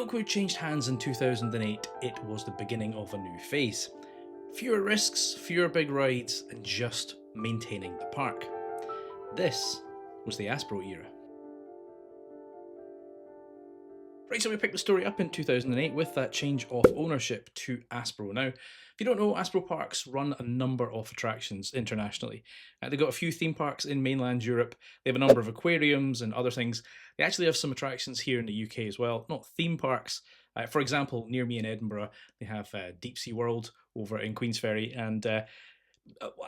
Oakwood changed hands in 2008, it was the beginning of a new phase. Fewer risks, fewer big rides, and just maintaining the park. This was the Aspro era. Right, so we picked the story up in 2008 with that change of ownership to Aspro. Now, if you don't know, Aspro Parks run a number of attractions internationally. They've got a few theme parks in mainland Europe. They have a number of aquariums and other things. They actually have some attractions here in the UK as well, not theme parks. For example, near me in Edinburgh, they have Deep Sea World over in Queensferry, and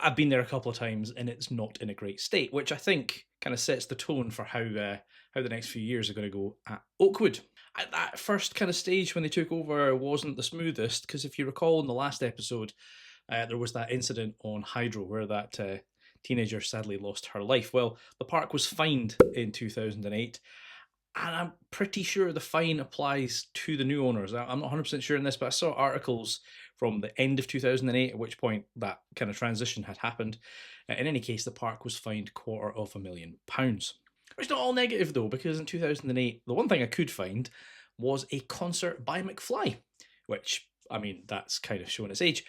I've been there a couple of times and it's not in a great state, which I think kind of sets the tone for how the next few years are going to go at Oakwood. At that first kind of stage when they took over wasn't the smoothest, because if you recall in the last episode, there was that incident on Hydro where that teenager sadly lost her life. Well, the park was fined in 2008, and I'm pretty sure the fine applies to the new owners. I'm not 100% sure in this, but I saw articles from the end of 2008, at which point that kind of transition had happened. In any case, the park was fined £250,000. It's not all negative though, because in 2008, the one thing I could find was a concert by McFly, which, I mean, that's kind of showing its age.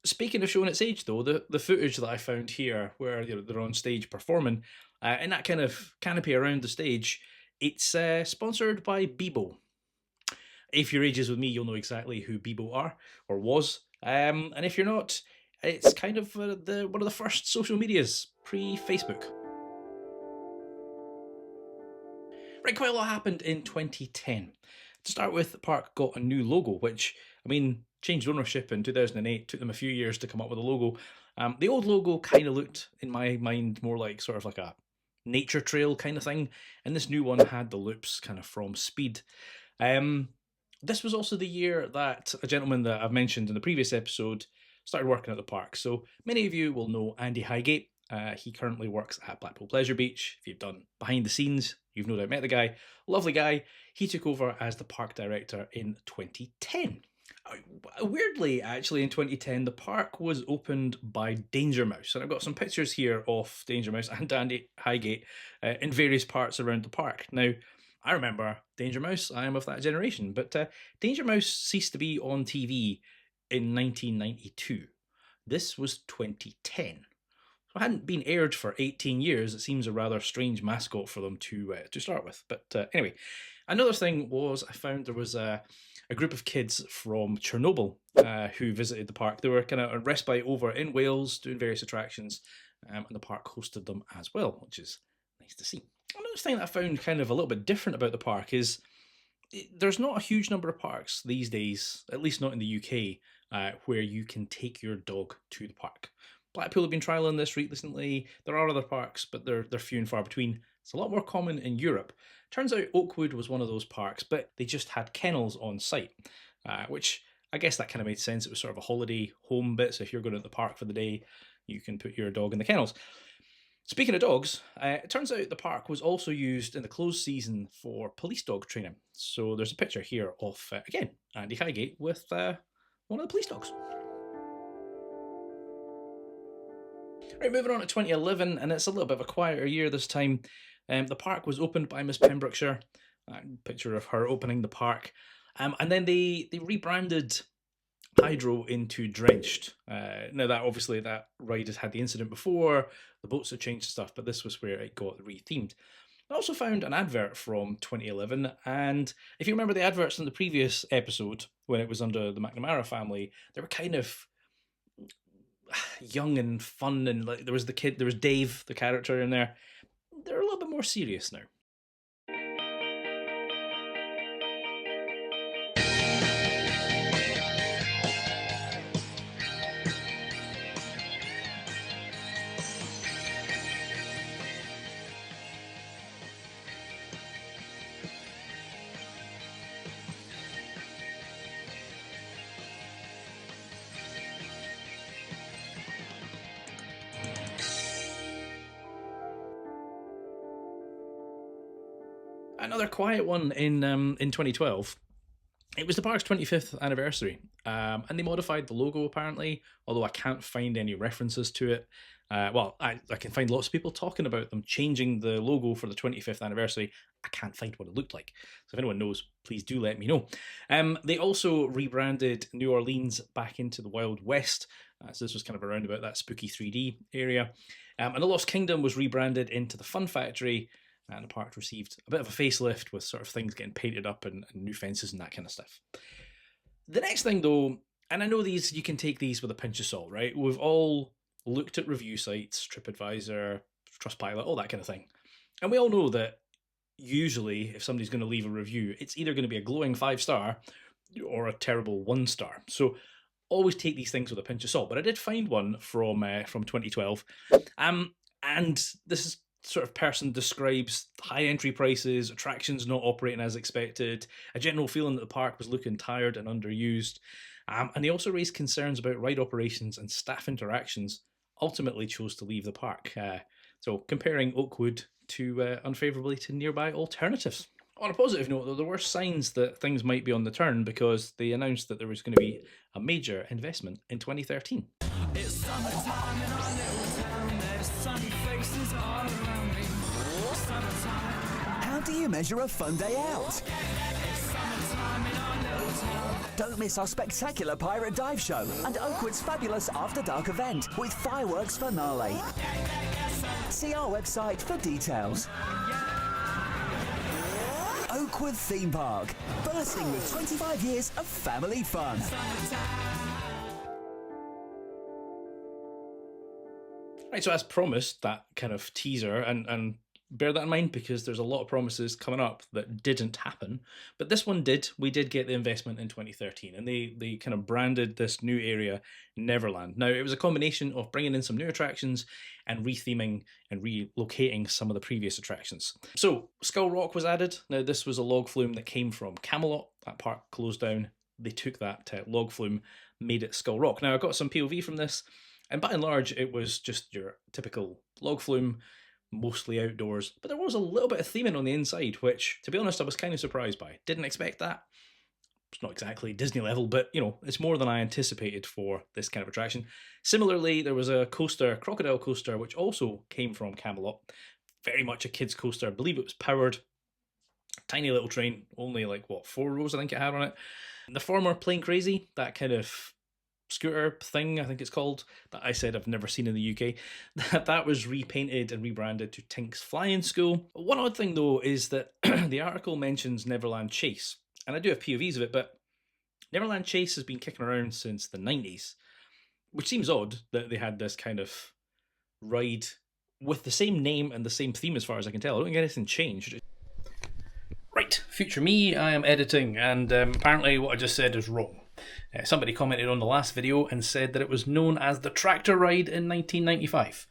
Speaking of showing its age though, the footage that I found here where they're on stage performing, in that kind of canopy around the stage, it's sponsored by Bebo. If you're ages with me, you'll know exactly who Bebo are, or was. And if you're not, it's kind of one of the first social medias, pre-Facebook. Right, quite a lot happened in 2010. To start with, the park got a new logo, which, I mean, changed ownership in 2008, took them a few years to come up with a logo. The old logo kind of looked, in my mind, more like sort of like a nature trail kind of thing, and this new one had the loops kind of from Speed. This was also the year that a gentleman that I've mentioned in the previous episode started working at the park. So many of you will know Andy Highgate. He currently works at Blackpool Pleasure Beach. If you've done behind the scenes, you've no doubt met the guy. Lovely guy. He took over as the park director in 2010. Weirdly, actually, in 2010, the park was opened by Danger Mouse. And I've got some pictures here of Danger Mouse and Andy Highgate in various parts around the park. Now, I remember Danger Mouse. I am of that generation. But Danger Mouse ceased to be on TV in 1992. This was 2010. So it hadn't been aired for 18 years. It seems a rather strange mascot for them to start with. But anyway, another thing was I found there was a group of kids from Chernobyl who visited the park. They were kind of on respite over in Wales doing various attractions, and the park hosted them as well, which is nice to see. Another thing that I found kind of a little bit different about the park is there's not a huge number of parks these days, at least not in the UK, where you can take your dog to the park. Blackpool have been trialling this recently. There are other parks, but they're few and far between. It's a lot more common in Europe. Turns out Oakwood was one of those parks, but they just had kennels on site, which I guess that kind of made sense. It was sort of a holiday home bit, so if you're going to the park for the day, you can put your dog in the kennels. Speaking of dogs, it turns out the park was also used in the closed season for police dog training. So there's a picture here of, again, Andy Highgate with one of the police dogs. Right, moving on to 2011, and it's a little bit of a quieter year this time. The park was opened by Miss Pembrokeshire. Picture of her opening the park. And then they rebranded Hydro into Drenched. Now that obviously that ride has had the incident before, the boats have changed stuff, but this was where it got rethemed. I also found an advert from 2011, and if you remember the adverts in the previous episode, when it was under the McNamara family, they were kind of young and fun, and like there was Dave, the character in there. They're a little bit more serious now. Another quiet one in 2012. It was the park's 25th anniversary, and they modified the logo apparently, although I can't find any references to it. Well, I can find lots of people talking about them changing the logo for the 25th anniversary. I can't find what it looked like. So if anyone knows, please do let me know. They also rebranded New Orleans back into the Wild West. So this was kind of around about that spooky 3D area. And the Lost Kingdom was rebranded into the Fun Factory. And the park received a bit of a facelift with sort of things getting painted up and new fences and that kind of stuff. The next thing though, and I know these, you can take these with a pinch of salt, right? We've all looked at review sites, TripAdvisor, Trustpilot, all that kind of thing. And we all know that usually if somebody's going to leave a review, it's either going to be a glowing 5-star or a terrible 1-star. So always take these things with a pinch of salt. But I did find one from 2012. And this is sort of person describes high entry prices, attractions not operating as expected, a general feeling that the park was looking tired and underused. And they also raised concerns about ride operations and staff interactions, ultimately chose to leave the park. So comparing Oakwood to unfavourably to nearby alternatives. On a positive note, though, there were signs that things might be on the turn because they announced that there was going to be a major investment in 2013. It's summertime in our little town, there's sunny faces all around me. Summertime. How do you measure a fun day out? It's summertime in our little town. Don't miss our spectacular pirate dive show and Oakwood's fabulous After Dark event with fireworks finale. See our website for details. Oakwood Theme Park, bursting with 25 years of family fun. Right, so as promised, that kind of teaser, and bear that in mind because there's a lot of promises coming up that didn't happen, but this one did. We did get the investment in 2013, and they kind of branded this new area Neverland. Now, it was a combination of bringing in some new attractions and retheming and relocating some of the previous attractions. So Skull Rock was added. Now, this was a log flume that came from Camelot. That park closed down. They took that log flume, made it Skull Rock. Now, I got some POV from this, and by and large, it was just your typical log flume, mostly outdoors, but there was a little bit of theming on the inside, which, to be honest, I was kind of surprised by. Didn't expect that. It's not exactly Disney level, but, you know, it's more than I anticipated for this kind of attraction. Similarly, there was a coaster, crocodile coaster, which also came from Camelot. Very much a kid's coaster. I believe it was powered. Tiny little train, only like, 4 rows I think it had on it. The former Plane Crazy, that kind of scooter thing, I think it's called, that I said I've never seen in the UK, that was repainted and rebranded to Tink's Flying School. One odd thing though is that the article mentions Neverland Chase, and I do have POVs of it, but Neverland Chase has been kicking around since the 90s, which seems odd that they had this kind of ride with the same name and the same theme as far as I can tell. I don't think anything changed. Right, future me, I am editing, and apparently what I just said is wrong. Somebody commented on the last video and said that it was known as the Tractor Ride in 1995.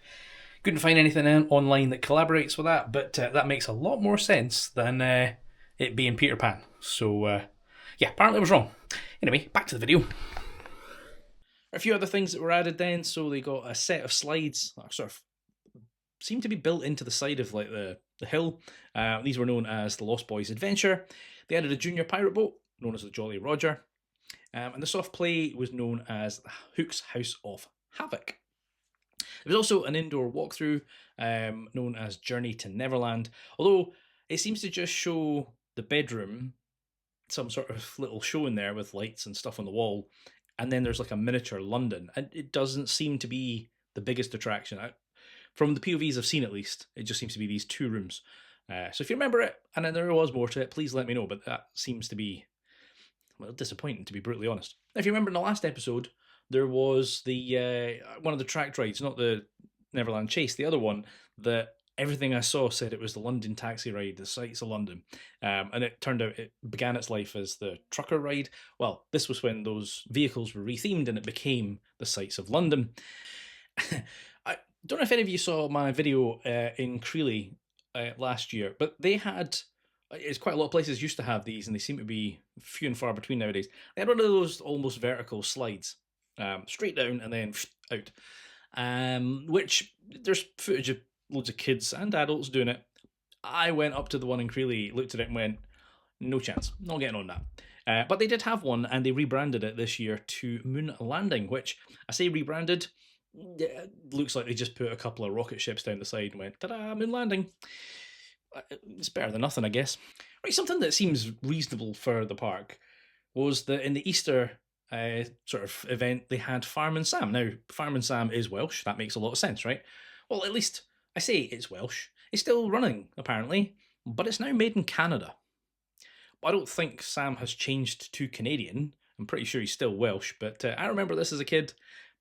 Couldn't find anything online that collaborates with that, but that makes a lot more sense than it being Peter Pan. So, yeah, apparently I was wrong. Anyway, back to the video. A few other things that were added then. So they got a set of slides that sort of seem to be built into the side of like the hill. These were known as the Lost Boys Adventure. They added a junior pirate boat known as the Jolly Roger. And the soft play was known as Hook's House of Havoc. There was also an indoor walkthrough known as Journey to Neverland, although it seems to just show the bedroom, some sort of little show in there with lights and stuff on the wall, and then there's like a miniature London, and it doesn't seem to be the biggest attraction. From the POVs I've seen at least, it just seems to be these 2 rooms. So if you remember it, and then there was more to it, please let me know, but that seems to be, well, disappointing, to be brutally honest. If you remember in the last episode, there was the one of the tracked rides, not the Neverland Chase, the other one, that everything I saw said it was the London taxi ride, the sights of London. And it turned out it began its life as the trucker ride. Well, this was when those vehicles were rethemed and it became the sights of London. I don't know if any of you saw my video in Creeley last year, but they had... It's quite a lot of places used to have these, and they seem to be few and far between nowadays. They had one of those almost vertical slides, straight down and then out, which there's footage of loads of kids and adults doing it. I went up to the one in Creeley, looked at it and went, no chance, not getting on that. But they did have one, and they rebranded it this year to Moon Landing, which I say rebranded. Yeah, looks like they just put a couple of rocket ships down the side and went, ta-da, moon landing. It's better than nothing, I guess. Right, something that seems reasonable for the park was that in the Easter sort of event, they had Fireman Sam. Now, Fireman Sam is Welsh. That makes a lot of sense, right? Well, at least I say it's Welsh. It's still running, apparently, but it's now made in Canada. I don't think Sam has changed to Canadian. I'm pretty sure he's still Welsh, but I remember this as a kid.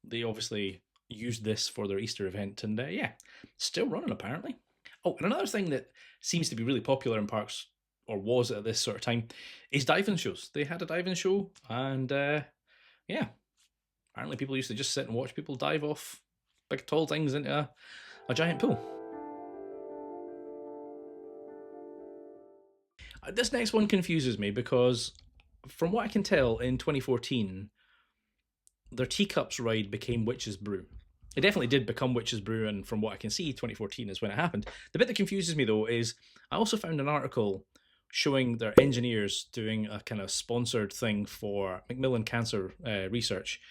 They obviously used this for their Easter event, and yeah, still running apparently. Oh, and another thing that seems to be really popular in parks, or was at this sort of time, is diving shows. They had a diving show, and yeah, apparently people used to just sit and watch people dive off big tall things into a giant pool. This next one confuses me because, from what I can tell, in 2014, their teacups ride became Witch's Brew. It definitely did become Witch's Brew, and from what I can see, 2014 is when it happened. The bit that confuses me, though, is I also found an article showing their engineers doing a kind of sponsored thing for Macmillan Cancer Research.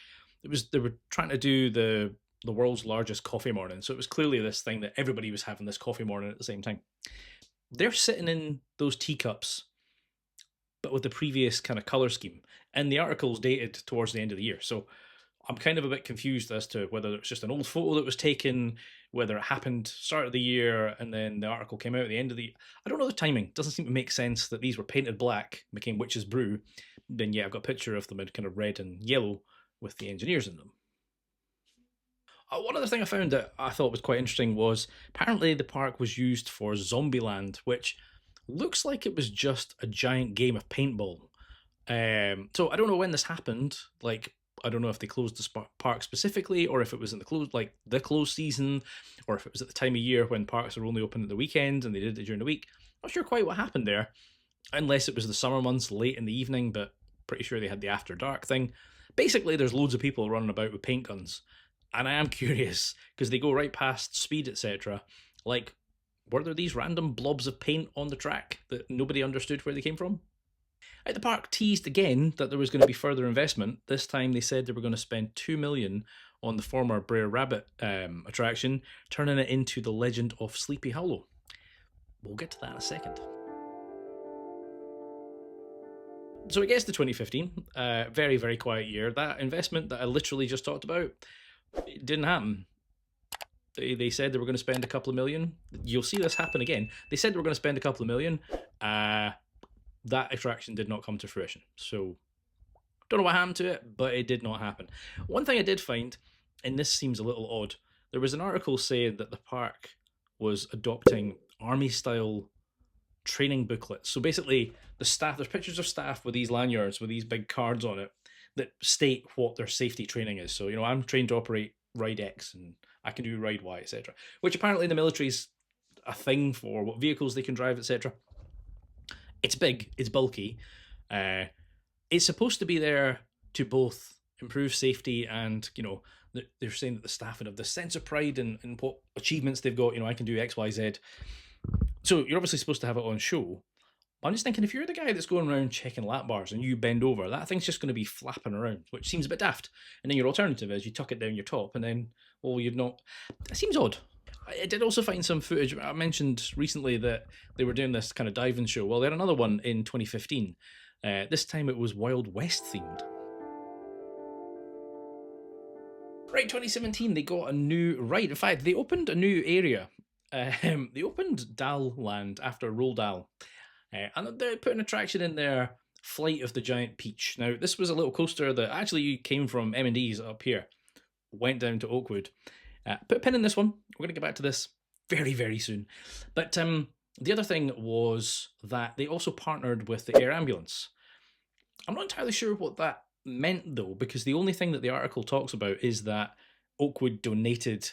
They were trying to do the world's largest coffee morning, so it was clearly this thing that everybody was having this coffee morning at the same time. They're sitting in those teacups, but with the previous kind of color scheme, and the article's dated towards the end of the year, so I'm kind of a bit confused as to whether it's just an old photo that was taken, whether it happened start of the year and then the article came out at the end of the. I don't know the timing. It doesn't seem to make sense that these were painted black, became Witch's Brew. Then yeah, I've got a picture of them in kind of red and yellow with the engineers in them. One other thing I found that I thought was quite interesting was apparently the park was used for Zombieland, which looks like it was just a giant game of paintball. So I don't know when this happened. Like, I don't know if they closed the park specifically, or if it was in the closed season, or if it was at the time of year when parks are only open at the weekend and they did it during the week. Not sure quite what happened there, unless it was the summer months late in the evening, but pretty sure they had the after dark thing. Basically, there's loads of people running about with paint guns, and I am curious because they go right past speed, etc. Like, were there these random blobs of paint on the track that nobody understood where they came from? The park teased again that there was going to be further investment. This time they said they were going to spend $2 million on the former Brer Rabbit attraction, turning it into the Legend of Sleepy Hollow. We'll get to that in a second. So it gets to 2015, very, very quiet year. That investment that I literally just talked about, it didn't happen. They said they were going to spend a couple of million. You'll see this happen again. They said they were going to spend a couple of million. That attraction did not come to fruition. So, don't know what happened to it, but it did not happen. One thing I did find, and this seems a little odd, there was an article saying that the park was adopting army-style training booklets. So basically, the staff, there's pictures of staff with these lanyards, with these big cards on it, that state what their safety training is. So, I'm trained to operate Ride X, and I can do Ride Y, etc. Which apparently in the military's a thing for what vehicles they can drive, etc. It's big, it's bulky. It's supposed to be there to both improve safety and, they're saying that the staff would have this sense of pride in what achievements they've got. I can do X, Y, Z. So you're obviously supposed to have it on show. But I'm just thinking, if you're the guy that's going around checking lap bars and you bend over, that thing's just going to be flapping around, which seems a bit daft. And then your alternative is you tuck it down your top and then, you've not. It seems odd. I did also find some footage. I mentioned recently that they were doing this kind of diving show. Well, they had another one in 2015. This time it was Wild West themed. Right, 2017, they got a new ride. In fact, they opened a new area. They opened Dal Land after Roald Dahl. And they put an attraction in there, Flight of the Giant Peach. Now, this was a little coaster that actually came from M&D's up here. Went down to Oakwood. Put a pin in this one. We're going to get back to this very, very soon. But the other thing was that they also partnered with the air ambulance. I'm not entirely sure what that meant, though, because the only thing that the article talks about is that Oakwood donated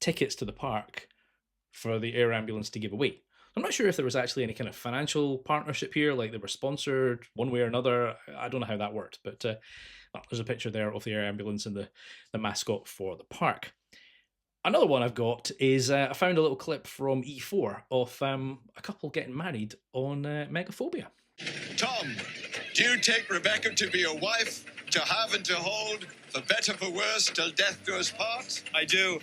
tickets to the park for the air ambulance to give away. I'm not sure if there was actually any kind of financial partnership here, like they were sponsored one way or another. I don't know how that worked, but there's a picture there of the air ambulance and the mascot for the park. Another one I've got is I found a little clip from E4 of a couple getting married on Megaphobia. Tom, do you take Rebecca to be your wife? To have and to hold, for better for worse, till death do us part? I do.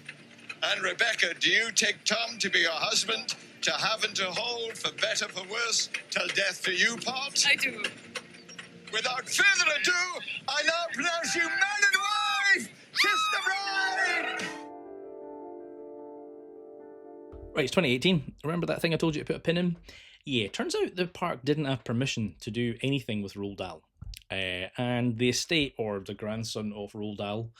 And Rebecca, do you take Tom to be your husband? To have and to hold, for better for worse, till death do you part? I do. Without further ado, I now pronounce you man and wife! Kiss the bride! Right, it's 2018. Remember that thing I told you to put a pin in? Yeah, turns out the park didn't have permission to do anything with Roald Dahl. And the estate, or the grandson of Roald Dahl,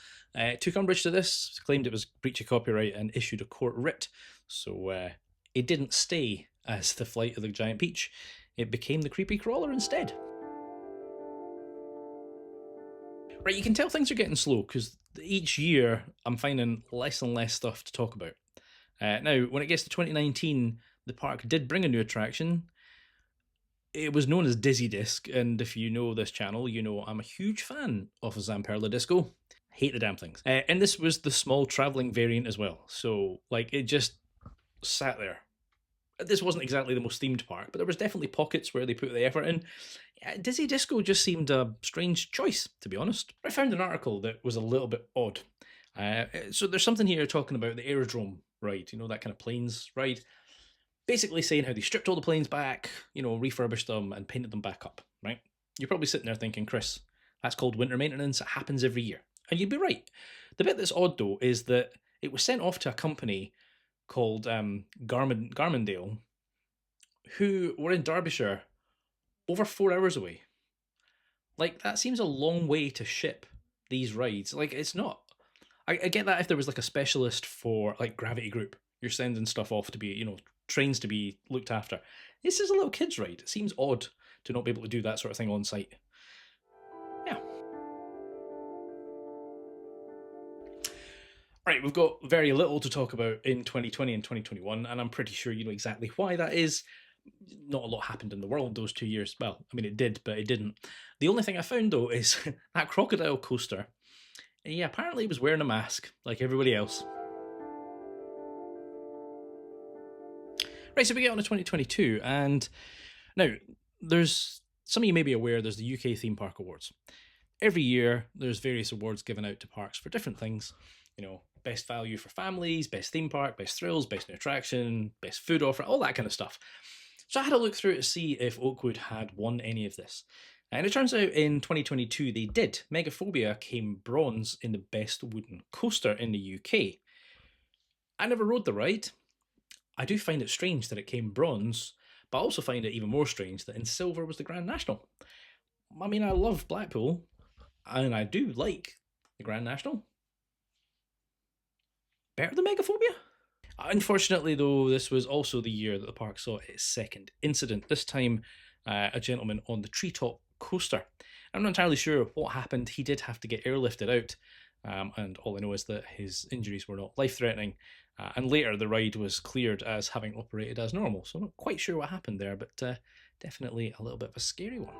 took umbrage to this, claimed it was breach of copyright, and issued a court writ. So it didn't stay as The Flight of the Giant Peach. It became the Creepy Crawler instead. Right, you can tell things are getting slow, because each year I'm finding less and less stuff to talk about. Now, when it gets to 2019, the park did bring a new attraction. It was known as Dizzy Disc, and if you know this channel, you know I'm a huge fan of Zamperla Disco. Hate the damn things. And this was the small travelling variant as well. So, like, it just sat there. This wasn't exactly the most themed park, but there was definitely pockets where they put the effort in. Dizzy Disco just seemed a strange choice, to be honest. I found an article that was a little bit odd. So there's something here talking about the aerodrome ride, you know, that kind of planes ride. Basically saying how they stripped all the planes back, you know, refurbished them and painted them back up, right? You're probably sitting there thinking, Chris, that's called winter maintenance. It happens every year. And you'd be right. The bit that's odd, though, is that it was sent off to a company called Garmondale, who were in Derbyshire over 4 hours away. Like, that seems a long way to ship these rides. Like, it's not. I get that if there was like a specialist for like Gravity Group, you're sending stuff off to be, you know, trains to be looked after. This is a little kid's ride. It seems odd to not be able to do that sort of thing on site. Yeah. Right, we've got very little to talk about in 2020 and 2021, and I'm pretty sure you know exactly why that is. Not a lot happened in the world those 2 years. Well, I mean, it did, but it didn't. The only thing I found, though, is that crocodile coaster. Yeah, apparently he was wearing a mask, like everybody else. Right, so we get on to 2022, and now, there's, some of you may be aware, there's the UK Theme Park Awards. Every year, there's various awards given out to parks for different things. You know, best value for families, best theme park, best thrills, best new attraction, best food offer, all that kind of stuff. So I had a look through to see if Oakwood had won any of this. And it turns out in 2022 they did. Megaphobia came bronze in the best wooden coaster in the UK. I never rode the ride. I do find it strange that it came bronze, but I also find it even more strange that in silver was the Grand National. I mean, I love Blackpool, and I do like the Grand National. Better than Megaphobia? Unfortunately, though, this was also the year that the park saw its second incident. This time, a gentleman on the treetop coaster. I'm not entirely sure what happened. He did have to get airlifted out, and all I know is that his injuries were not life-threatening. And later, the ride was cleared as having operated as normal. So I'm not quite sure what happened there, but definitely a little bit of a scary one.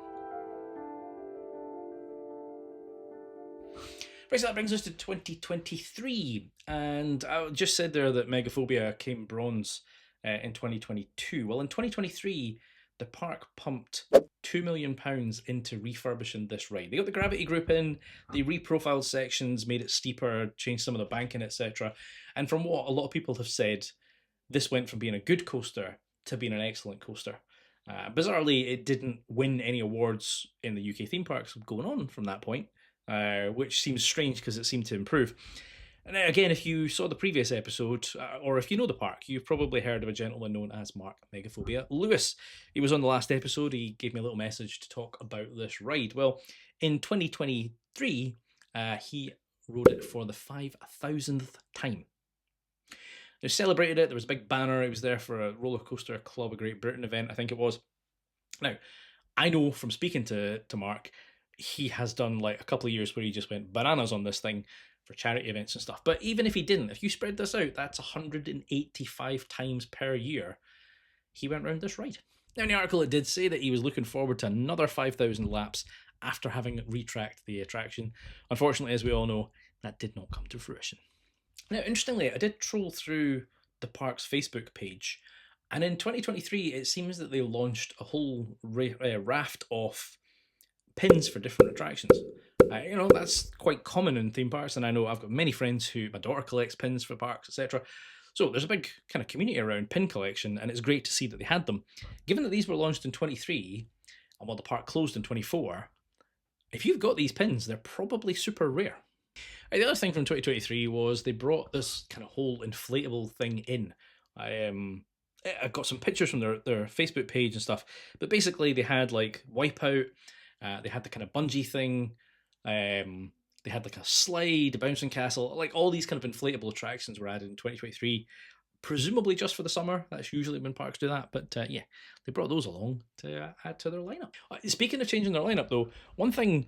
Right, so that brings us to 2023, and I just said there that Megaphobia came bronze in 2022. Well, in 2023, the park pumped £2 million into refurbishing this ride. They got the Gravity Group in, they reprofiled sections, made it steeper, changed some of the banking, etc. And from what a lot of people have said, this went from being a good coaster to being an excellent coaster. Bizarrely, it didn't win any awards in the UK theme parks going on from that point. Which seems strange because it seemed to improve. And again, if you saw the previous episode, or if you know the park, you've probably heard of a gentleman known as Mark Megaphobia Lewis. He was on the last episode. He gave me a little message to talk about this ride. Well, in 2023, he rode it for the 5,000th time. They celebrated it. There was a big banner. It was there for a Roller Coaster Club of Great Britain event, I think it was. Now, I know from speaking to Mark, he has done like a couple of years where he just went bananas on this thing for charity events and stuff. But even if he didn't, if you spread this out, that's 185 times per year he went round this ride. Now in the article it did say that he was looking forward to another 5,000 laps after having retracked the attraction. Unfortunately, as we all know, that did not come to fruition. Now interestingly, I did troll through the park's Facebook page, and in 2023 it seems that they launched a whole raft of pins for different attractions. You know, that's quite common in theme parks, and I know I've got many friends who, my daughter collects pins for parks, etc. So there's a big kind of community around pin collection, and it's great to see that they had them. Given that these were launched in 23, and while the park closed in 24, if you've got these pins, they're probably super rare. The other thing from 2023 was they brought this kind of whole inflatable thing in. I've got some pictures from their Facebook page and stuff, but basically they had like Wipeout, they had the kind of bungee thing, they had like a slide, a bouncing castle, like all these kind of inflatable attractions were added in 2023, presumably just for the summer. That's usually when parks do that, but yeah, they brought those along to add to their lineup. Speaking of changing their lineup though, one thing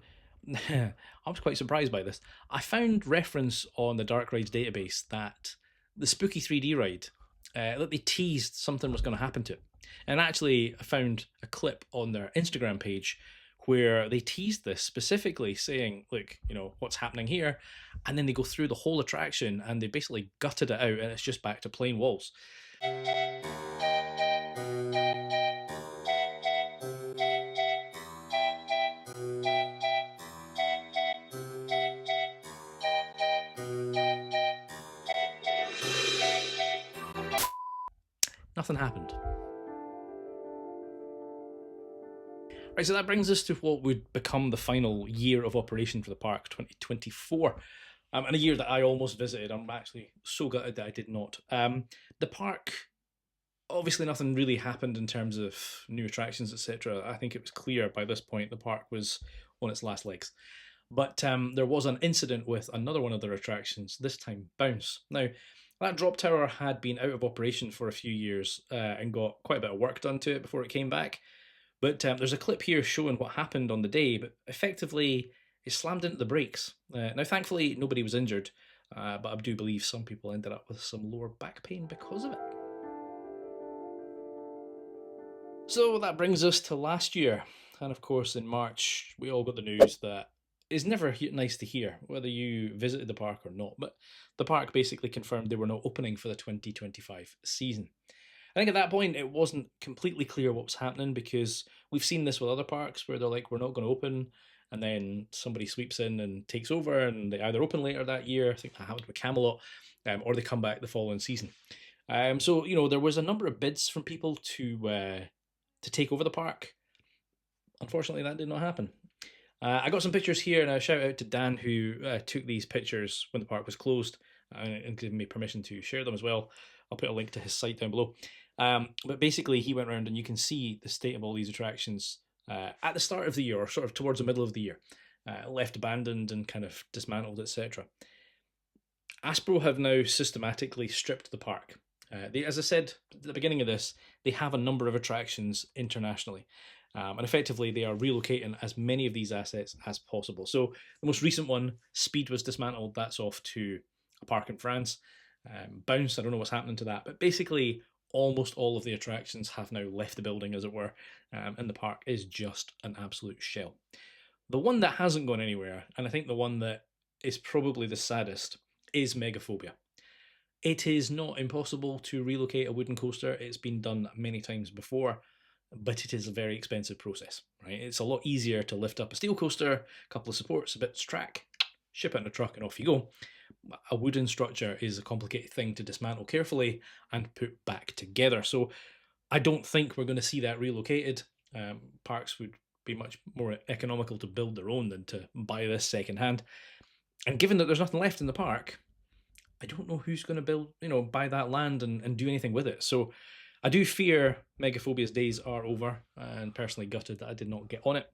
I was quite surprised by this. I found reference on the Dark Rides database that the Spooky 3D ride, that they teased something was going to happen to it. And actually, I found a clip on their Instagram page where they teased this specifically, saying, look, you know, what's happening here? And then they go through the whole attraction and they basically gutted it out and it's just back to plain walls. Nothing happened. Right, so that brings us to what would become the final year of operation for the park, 2024. And a year that I almost visited. I'm actually so gutted that I did not. The park, obviously nothing really happened in terms of new attractions, etc. I think it was clear by this point the park was on its last legs. But there was an incident with another one of their attractions, this time Bounce. Now, that drop tower had been out of operation for a few years and got quite a bit of work done to it before it came back. But there's a clip here showing what happened on the day, but effectively it slammed into the brakes. Now, thankfully, nobody was injured, but I do believe some people ended up with some lower back pain because of it. So that brings us to last year. And of course, in March, we all got the news that is never nice to hear, whether you visited the park or not. But the park basically confirmed they were not opening for the 2025 season. I think at that point, it wasn't completely clear what was happening because we've seen this with other parks where they're like, we're not going to open. And then somebody sweeps in and takes over and they either open later that year, I think that happened with Camelot, or they come back the following season. So, you know, there was a number of bids from people to take over the park. Unfortunately, that did not happen. I got some pictures here, and a shout out to Dan who took these pictures when the park was closed and gave me permission to share them as well. I'll put a link to his site down below. But basically, he went around and you can see the state of all these attractions at the start of the year, or sort of towards the middle of the year, left abandoned and kind of dismantled, etc. Aspro have now systematically stripped the park. As I said at the beginning of this, they have a number of attractions internationally. And effectively, they are relocating as many of these assets as possible. So the most recent one, Speed, was dismantled. That's off to a park in France. Bounce, I don't know what's happening to that. But basically, almost all of the attractions have now left the building, as it were. And the park is just an absolute shell. The one that hasn't gone anywhere, and I think the one that is probably the saddest, is Megaphobia. It is not impossible to relocate a wooden coaster. It's been done many times before, but it is a very expensive process, right? It's a lot easier to lift up a steel coaster, a couple of supports, a bit of track, ship it in a truck and off you go. A wooden structure is a complicated thing to dismantle carefully and put back together. So I don't think we're going to see that relocated. Parks would be much more economical to build their own than to buy this secondhand. And given that there's nothing left in the park, I don't know who's going to buy that land and do anything with it. So I do fear Megaphobia's days are over, and personally gutted that I did not get on it.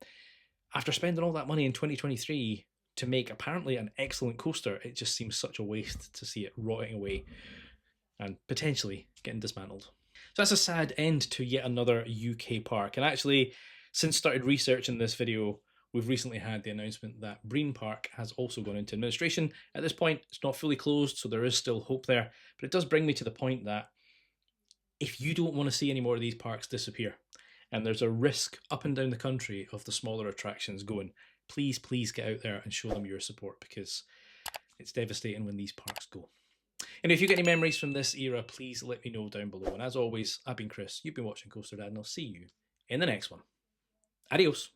After spending all that money in 2023 to make apparently an excellent coaster, it just seems such a waste to see it rotting away and potentially getting dismantled. So that's a sad end to yet another UK park. And actually, since started researching this video, we've recently had the announcement that Breen Park has also gone into administration. At this point, it's not fully closed, so there is still hope there. But it does bring me to the point that if you don't want to see any more of these parks disappear, and there's a risk up and down the country of the smaller attractions going, please get out there and show them your support, because it's devastating when these parks go. And if you've got any memories from this era, please let me know down below. And as always, I've been Chris, you've been watching Coaster Dad, and I'll see you in the next one. Adios.